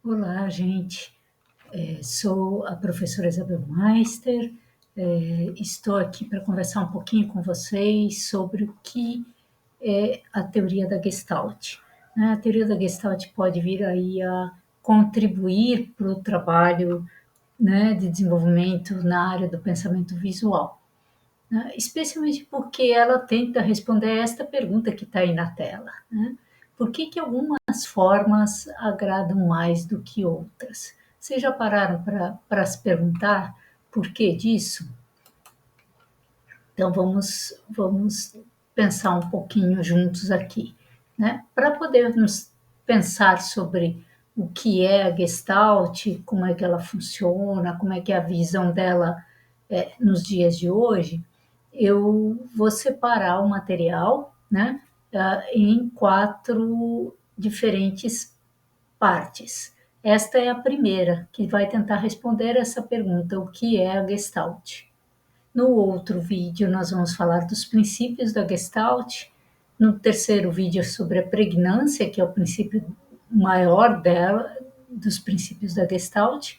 Olá, gente. Sou a professora Isabel Meister. Estou aqui para conversar um pouquinho com vocês sobre o que é a teoria da Gestalt. A teoria da Gestalt pode vir aí a contribuir para o trabalho, né, de desenvolvimento na área do pensamento visual, né, especialmente porque ela tenta responder esta pergunta que está aí na tela, né? Por que algumas formas agradam mais do que outras? Vocês já pararam para se perguntar por que disso? Então vamos pensar um pouquinho juntos aqui, né? Para podermos pensar sobre o que é a Gestalt, como é que ela funciona, como é que é a visão dela nos dias de hoje, eu vou separar o material, né, em 4 diferentes partes. Esta é a primeira, que vai tentar responder essa pergunta: o que é a Gestalt? No outro vídeo, nós vamos falar dos princípios da Gestalt. No terceiro vídeo, sobre a pregnância, que é o princípio maior dela, dos princípios da Gestalt.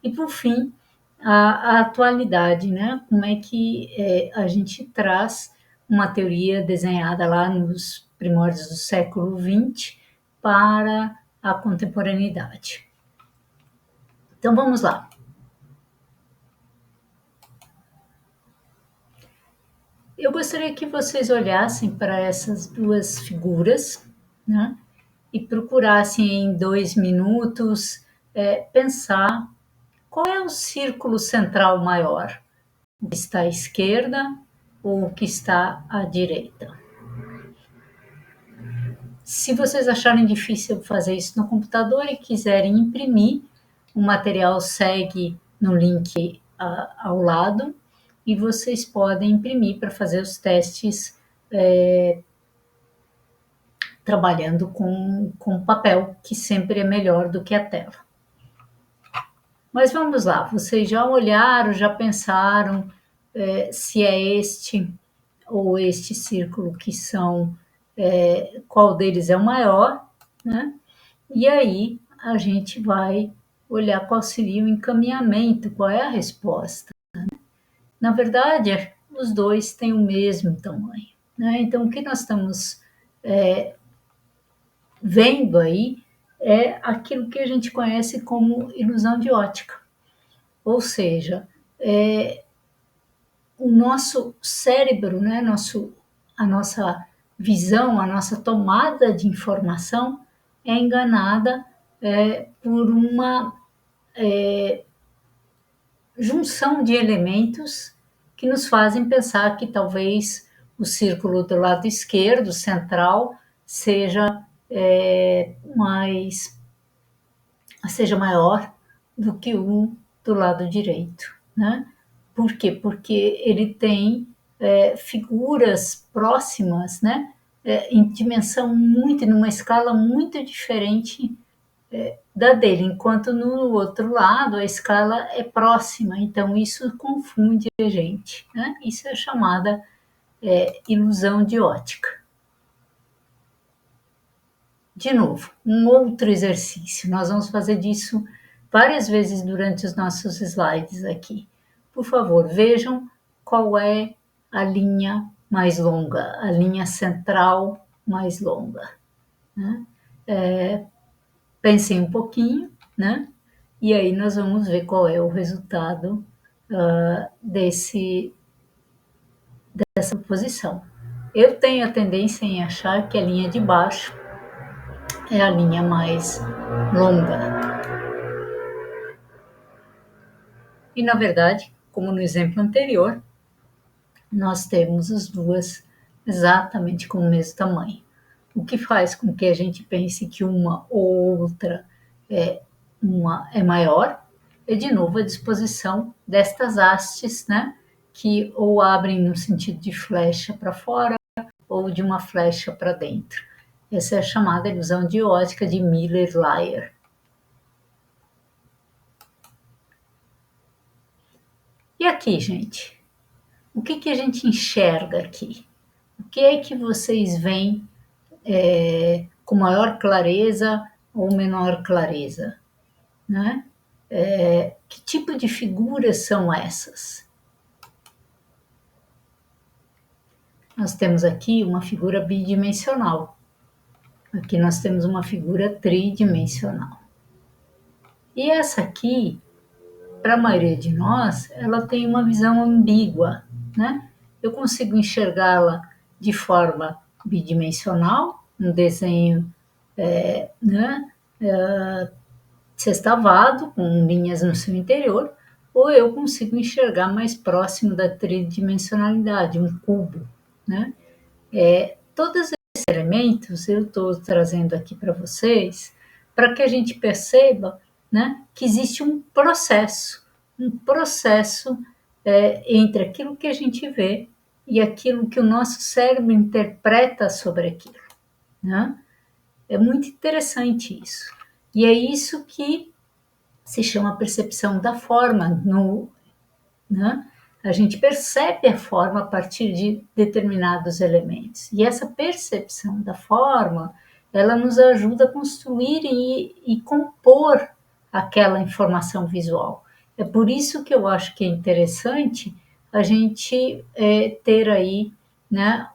E, por fim, a atualidade, né? Como é que a gente traz uma teoria desenhada lá nos primórdios do século XX para a contemporaneidade. Então, vamos lá. Eu gostaria que vocês olhassem para essas duas figuras, né, e procurassem em 2 minutos pensar qual é o círculo central maior, o que está à esquerda ou o que está à direita. Se vocês acharem difícil fazer isso no computador e quiserem imprimir, o material segue no link ao lado e vocês podem imprimir para fazer os testes trabalhando com papel, que sempre é melhor do que a tela. Mas vamos lá, vocês já olharam, já pensaram se é este ou este círculo que são, qual deles é o maior, né? E aí a gente vai olhar qual seria o encaminhamento, qual é a resposta. Na verdade, os dois têm o mesmo tamanho, né? Então, o que nós estamos vendo aí é aquilo que a gente conhece como ilusão de ótica. Ou seja, o nosso cérebro, né, a nossa visão, a nossa tomada de informação é enganada por uma junção de elementos que nos fazem pensar que talvez o círculo do lado esquerdo, central, seja seja maior do que o do lado direito, né? Por quê? Porque ele tem figuras próximas, né? Em dimensão muito, numa escala muito diferente da dele, enquanto no outro lado a escala é próxima, então isso confunde a gente, né? Isso é chamada ilusão de ótica. De novo, um outro exercício. Nós vamos fazer disso várias vezes durante os nossos slides aqui. Por favor, vejam qual é a linha mais longa, a linha central mais longa, né? Pensem um pouquinho, né? E aí nós vamos ver qual é o resultado dessa posição. Eu tenho a tendência em achar que a linha de baixo é a linha mais longa. E, na verdade, como no exemplo anterior, nós temos as duas exatamente com o mesmo tamanho. O que faz com que a gente pense que uma ou outra uma é maior é, de novo, a disposição destas hastes, né, que ou abrem no sentido de flecha para fora ou de uma flecha para dentro. Essa é a chamada ilusão de ótica de Miller-Lyer. E aqui, gente? O que a gente enxerga aqui? O que é que vocês veem com maior clareza ou menor clareza? né? Que tipo de figuras são essas? Nós temos aqui uma figura bidimensional. Aqui nós temos uma figura tridimensional. E essa aqui, para a maioria de nós, ela tem uma visão ambígua, né? Eu consigo enxergá-la de forma bidimensional, um desenho, né, sextavado, com linhas no seu interior, ou eu consigo enxergar mais próximo da tridimensionalidade, um cubo, né? Todos esses elementos eu estou trazendo aqui para vocês, para que a gente perceba, né, que existe um processo entre aquilo que a gente vê e aquilo que o nosso cérebro interpreta sobre aquilo, né? É muito interessante isso. E é isso que se chama percepção da forma, né? A gente percebe a forma a partir de determinados elementos. E essa percepção da forma, ela nos ajuda a construir e compor aquela informação visual. É por isso que eu acho que é interessante a gente ter aí, né,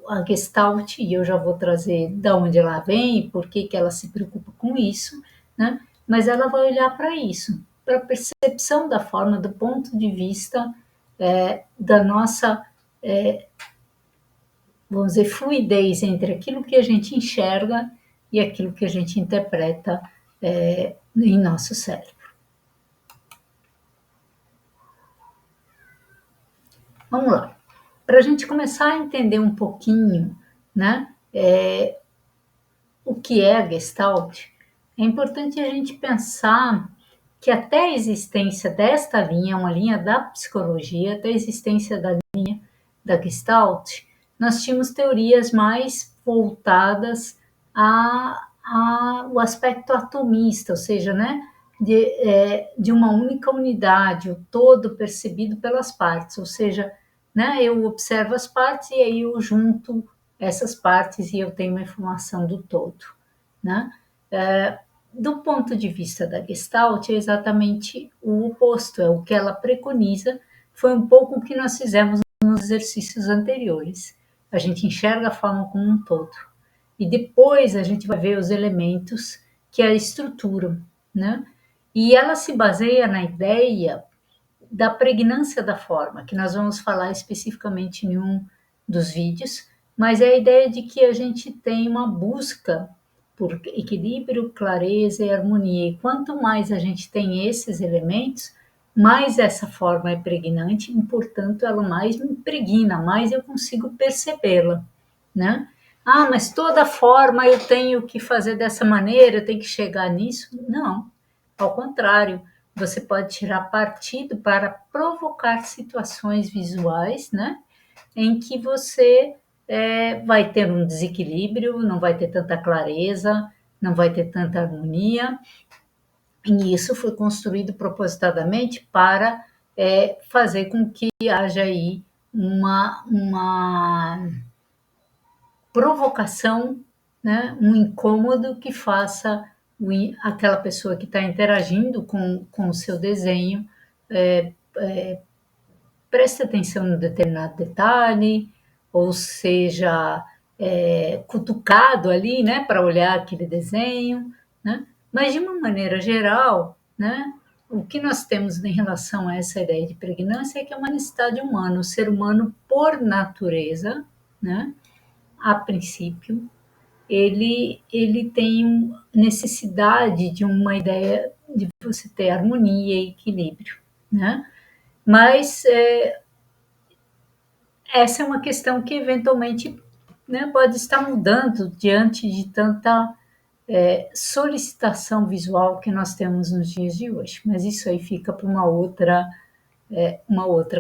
a Gestalt, e eu já vou trazer de onde ela vem e por que ela se preocupa com isso, né? Mas ela vai olhar para isso, para a percepção da forma do ponto de vista da nossa, vamos dizer, fluidez entre aquilo que a gente enxerga e aquilo que a gente interpreta em nosso cérebro. Vamos lá. Para a gente começar a entender um pouquinho, né, o que é a Gestalt, é importante a gente pensar que até a existência desta linha, uma linha da psicologia, até a existência da linha da Gestalt, nós tínhamos teorias mais voltadas ao aspecto atomista, ou seja, né, de uma única unidade, o todo percebido pelas partes, ou seja, né, eu observo as partes e aí eu junto essas partes e eu tenho uma informação do todo, né? Do ponto de vista da Gestalt, é exatamente o oposto, é o que ela preconiza, foi um pouco o que nós fizemos nos exercícios anteriores. A gente enxerga a forma como um todo. E depois a gente vai ver os elementos que a estruturam, né? E ela se baseia na ideia da pregnância da forma, que nós vamos falar especificamente em um dos vídeos, mas é a ideia de que a gente tem uma busca por equilíbrio, clareza e harmonia. E quanto mais a gente tem esses elementos, mais essa forma é pregnante e, portanto, ela mais me impregna, mais eu consigo percebê-la, né? Ah, mas toda forma eu tenho que fazer dessa maneira, eu tenho que chegar nisso? Não, ao contrário, você pode tirar partido para provocar situações visuais, né, em que você vai ter um desequilíbrio, não vai ter tanta clareza, não vai ter tanta harmonia, e isso foi construído propositadamente para fazer com que haja aí uma provocação, né, um incômodo que faça aquela pessoa que está interagindo com o seu desenho preste atenção em determinado detalhe, ou seja, cutucado ali, né, para olhar aquele desenho, né? Mas de uma maneira geral, né, o que nós temos em relação a essa ideia de pregnância é que é uma necessidade humana, o ser humano por natureza, né, a princípio, ele tem necessidade de uma ideia de você ter harmonia e equilíbrio, né? Mas essa é uma questão que eventualmente, né, pode estar mudando diante de tanta solicitação visual que nós temos nos dias de hoje. Mas isso aí fica para uma outra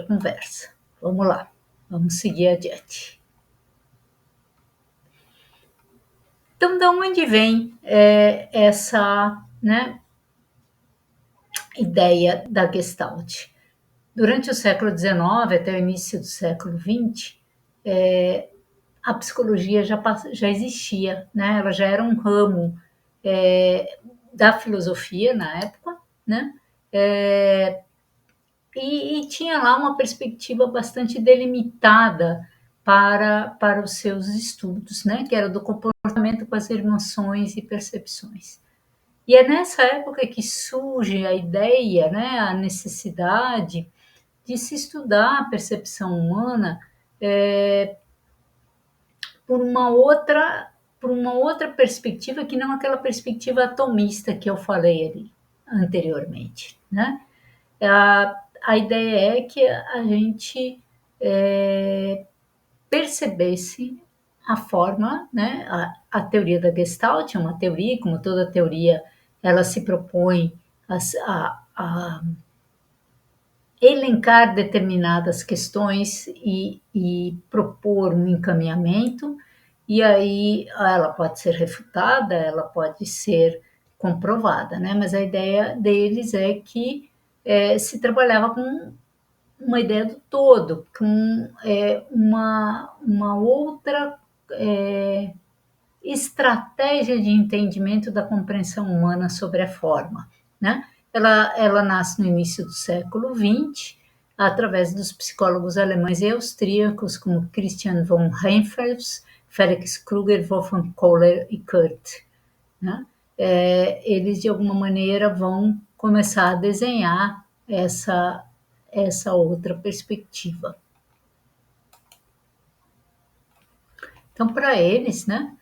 conversa. Vamos lá, vamos seguir adiante. Então, de onde vem essa, né, ideia da Gestalt? Durante o século XIX até o início do século XX, a psicologia já existia, né? Ela já era um ramo da filosofia na época, né? É, e tinha lá uma perspectiva bastante delimitada para os seus estudos, né? Que era do comportamento com as emoções e percepções. E é nessa época que surge a ideia, né, a necessidade de se estudar a percepção humana é, por uma outra por uma outra perspectiva que não aquela perspectiva atomista que eu falei ali anteriormente, né? A ideia é que a gente percebesse a forma, né? A teoria da Gestalt é uma teoria, como toda teoria, ela se propõe a elencar determinadas questões e propor um encaminhamento, e aí ela pode ser refutada, ela pode ser comprovada, né? Mas a ideia deles é que se trabalhava com uma ideia do todo, com uma outra estratégia de entendimento da compreensão humana sobre a forma, né? Ela nasce no início do século XX, através dos psicólogos alemães e austríacos como Christian von Reinfeldt, Felix Kruger, Wolfgang Kohler e Kurt, né? Eles de alguma maneira vão começar a desenhar essa outra perspectiva. Então, para eles, né,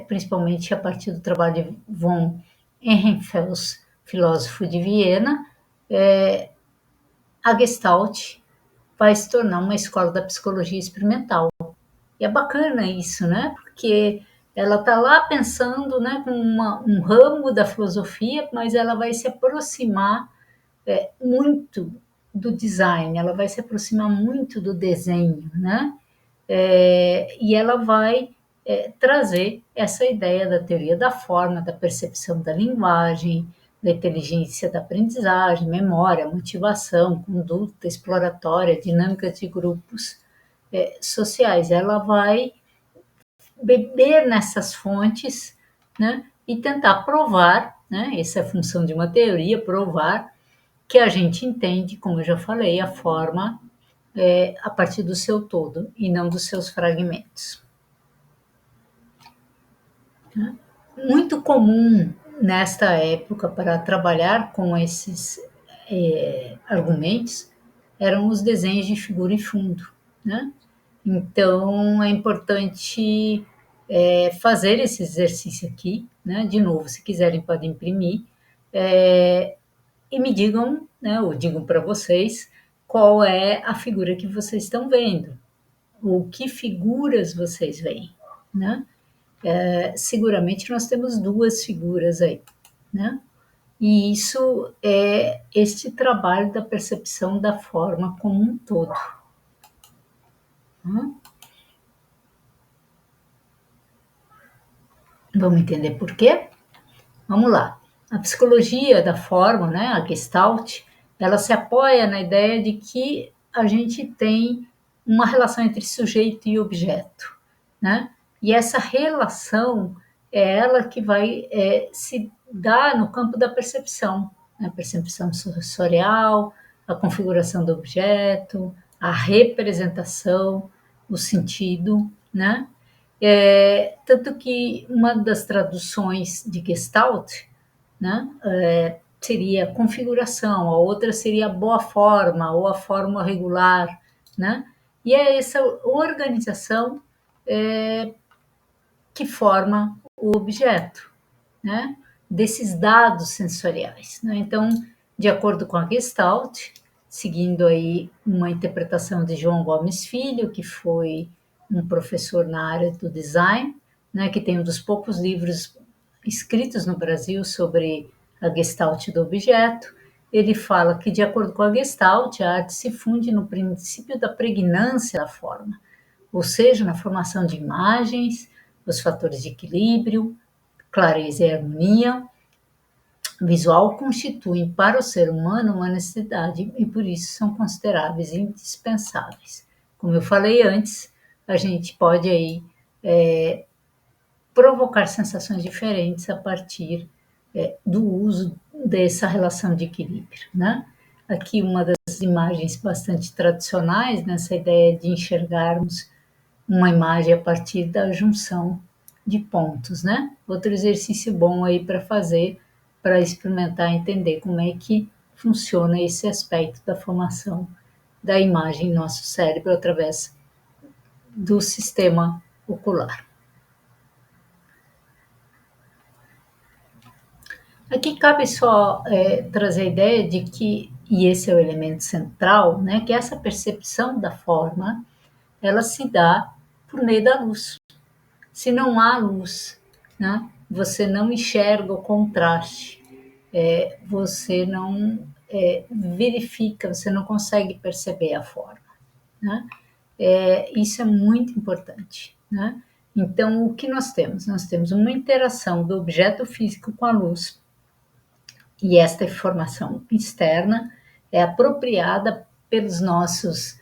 principalmente a partir do trabalho de von Ehrenfels, filósofo de Viena, a Gestalt vai se tornar uma escola da psicologia experimental. E é bacana isso, né? Porque ela está lá pensando, né, com um ramo da filosofia, mas ela vai se aproximar muito do design, ela vai se aproximar muito do desenho, né? E ela vai trazer essa ideia da teoria da forma, da percepção da linguagem, da inteligência da aprendizagem, memória, motivação, conduta exploratória, dinâmicas de grupos sociais. Ela vai beber nessas fontes, né, e tentar provar, né, essa é a função de uma teoria, provar que a gente entende, como eu já falei, a forma a partir do seu todo e não dos seus fragmentos. Muito comum nesta época para trabalhar com esses argumentos eram os desenhos de figura e fundo, né? Então é importante fazer esse exercício aqui, né? De novo, se quiserem podem imprimir e me digam, né? Ou digam para vocês qual é a figura que vocês estão vendo, ou que figuras vocês veem, né? Seguramente nós temos duas figuras aí, né? E isso é este trabalho da percepção da forma como um todo. Né? Vamos entender por quê? Vamos lá. A psicologia da forma, né, a Gestalt, ela se apoia na ideia de que a gente tem uma relação entre sujeito e objeto, né? E essa relação é ela que vai se dar no campo da percepção, né? A percepção sensorial, a configuração do objeto, a representação, o sentido, né? Tanto que uma das traduções de Gestalt, né, seria configuração, a outra seria boa forma ou a forma regular, né? E é essa organização que forma o objeto, né? Desses dados sensoriais, né? Então, de acordo com a Gestalt, seguindo aí uma interpretação de João Gomes Filho, que foi um professor na área do design, né? Que tem um dos poucos livros escritos no Brasil sobre a Gestalt do objeto. Ele fala que, de acordo com a Gestalt, a arte se funde no princípio da pregnância da forma, ou seja, na formação de imagens, os fatores de equilíbrio, clareza e harmonia visual constituem para o ser humano uma necessidade e por isso são consideráveis e indispensáveis. Como eu falei antes, a gente pode aí provocar sensações diferentes a partir do uso dessa relação de equilíbrio, né? Aqui uma das imagens bastante tradicionais, nessa ideia de enxergarmos uma imagem a partir da junção de pontos, né? Outro exercício bom aí para fazer, para experimentar entender como é que funciona esse aspecto da formação da imagem em nosso cérebro através do sistema ocular. Aqui cabe só trazer a ideia de que, e esse é o elemento central, né, que essa percepção da forma, ela se dá por meio da luz. Se não há luz, né, você não enxerga o contraste, você não verifica, você não consegue perceber a forma, né? Isso é muito importante, né? Então, o que nós temos? Nós temos uma interação do objeto físico com a luz, e esta informação externa é apropriada pelos nossos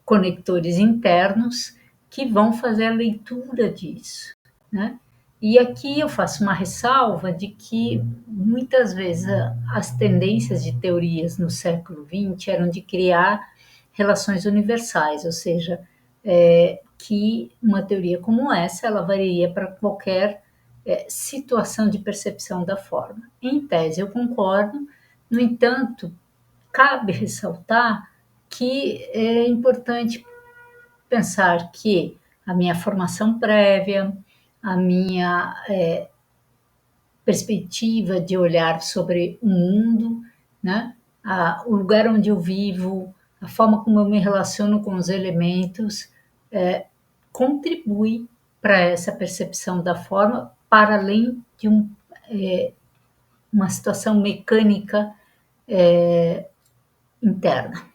conectores internos que vão fazer a leitura disso, né? E aqui eu faço uma ressalva de que muitas vezes as tendências de teorias no século XX eram de criar relações universais, ou seja, que uma teoria como essa ela varia para qualquer situação de percepção da forma. Em tese, eu concordo, no entanto, cabe ressaltar que é importante pensar que a minha formação prévia, a minha perspectiva de olhar sobre o mundo, né? O lugar onde eu vivo, a forma como eu me relaciono com os elementos, contribui para essa percepção da forma, para além de uma situação mecânica interna.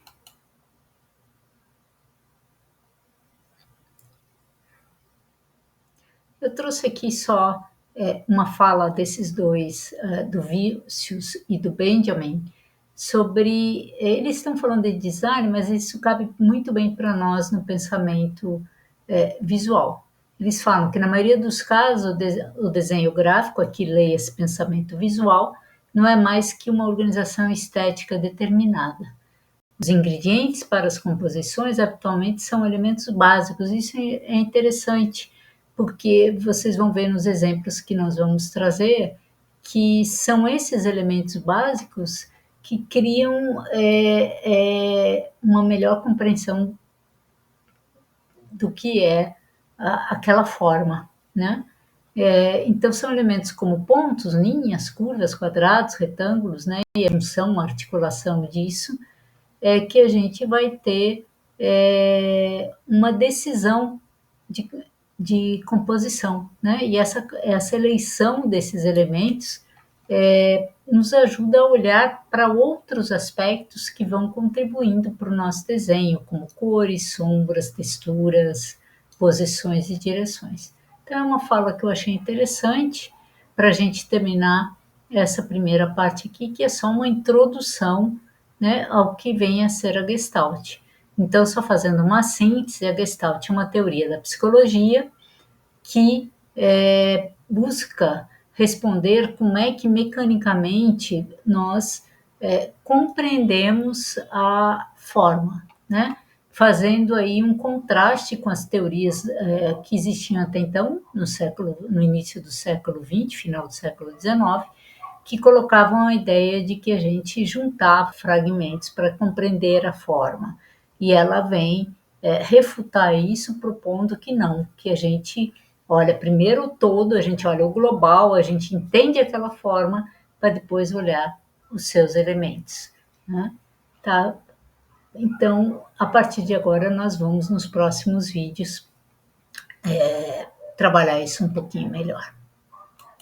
Eu trouxe aqui só uma fala desses dois, do Vincius e do Benjamin, sobre. Eles estão falando de design, mas isso cabe muito bem para nós no pensamento visual. Eles falam que, na maioria dos casos, o desenho gráfico, aqui leia esse pensamento visual, não é mais que uma organização estética determinada. Os ingredientes para as composições habitualmente são elementos básicos. Isso é interessante, porque vocês vão ver nos exemplos que nós vamos trazer que são esses elementos básicos que criam uma melhor compreensão do que é aquela forma, né? Então, são elementos como pontos, linhas, curvas, quadrados, retângulos, né? E a junção, a articulação disso, que a gente vai ter uma decisão de composição, né? E essa eleição desses elementos nos ajuda a olhar para outros aspectos que vão contribuindo para o nosso desenho, como cores, sombras, texturas, posições e direções. Então, é uma fala que eu achei interessante para a gente terminar essa primeira parte aqui, que é só uma introdução, né, ao que vem a ser a Gestalt. Então, só fazendo uma síntese, a Gestalt é uma teoria da psicologia que busca responder como é que mecanicamente nós compreendemos a forma, né? Fazendo aí um contraste com as teorias que existiam até então, no início do século XX, final do século XIX, que colocavam a ideia de que a gente juntava fragmentos para compreender a forma. E ela vem refutar isso, propondo que não, que a gente olha primeiro o todo, a gente olha o global, a gente entende aquela forma, para depois olhar os seus elementos, né? Tá? Então, a partir de agora, nós vamos, nos próximos vídeos, trabalhar isso um pouquinho melhor.